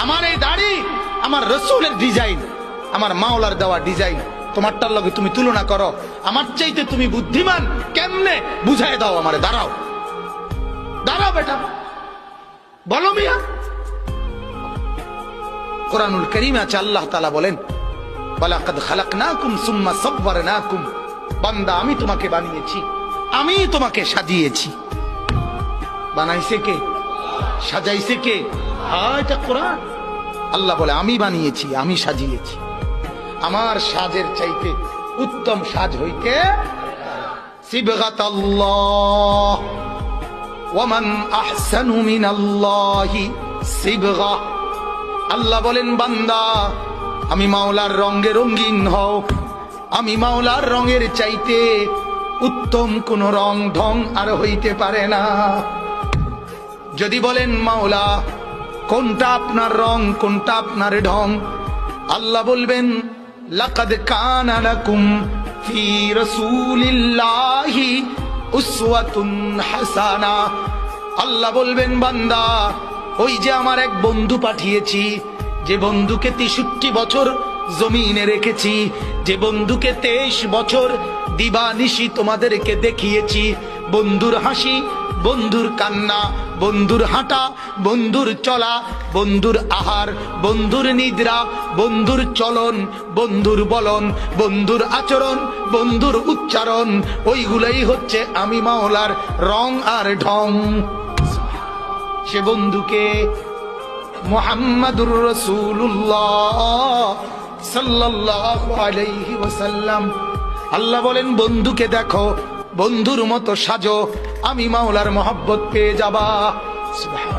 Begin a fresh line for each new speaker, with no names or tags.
আমার এই দাড়ি আমার রসুলের ডিজাইন, আমার মাওলার দেওয়া ডিজাইন, তোমারটার লগে তুমি তুলনা করো, আমার চাইতে তুমি বুদ্ধিমান কেমনে বুঝাই দাও আমারে। দাঁড়াও দাঁড়াও বেটা, বলো মিয়া। কোরআনুল কারীমে আছে আল্লাহ তাআলা বলেন, ওয়ালাকাদ খালাকনাকুম সুম্মা সাব্বারনাকুম, বান্দা আমি তোমাকে বানিয়েছি, আমি তোমাকে সাজিয়েছি। বানাইছে কে? সাজাইছে কে? এটা কোরআন। আল্লাহ বলে আমি বানিয়েছি, আমি সাজিয়েছি। আমার সাজের চাইতে উত্তম সাজ হইতে সিবগাতাল্লাহ ওয়া মান আহসানু মিনাল্লাহি সিবগা। আল্লাহ বলেন বান্দা আমি মাওলার রঙে রঙিন হও, আমি মাওলার রঙের চাইতে উত্তম কোন রং ঢং আর হইতে পারে না। যদি বলেন মাওলা কোনটা আপনার রং, কোনটা আপনার ঢং, আল্লাহ বলবেন লাকাদ কানা লাকুম ফি রাসূলিল্লাহি উসওয়াতুন হাসানা। আল্লাহ বলবেন বান্দা ওই যে আমার এক বন্ধু পাঠিয়েছি, যে বন্ধুকে 63 বছর জমিনে রেখেছি, যে বন্ধুকে 23 বছর দিবানিশি তোমাদেরকে দেখিয়েছি, বন্ধুর হাসি, বন্ধুর কান্না, বন্ধুর হাঁটা, বন্ধুর চলা, বন্ধুর আহার, বন্ধুর নিদ্রা, বন্ধুর চলন, বন্ধুর বলন, বন্ধুর আচরণ, বন্ধুর উচ্চারণ, ওইগুলাই হচ্ছে আমি মাওলার রং আর ঢং। সে বন্ধুকে মুহাম্মাদুর রাসূলুল্লাহ সাল্লাল্লাহু আলাইহি ওয়াসাল্লাম। আল্লাহ বলেন বন্ধুকে দেখো, বন্ধুর মতো সাজো, আমি মাওলার মহব্বত পেয়ে যাবা। সুবহান।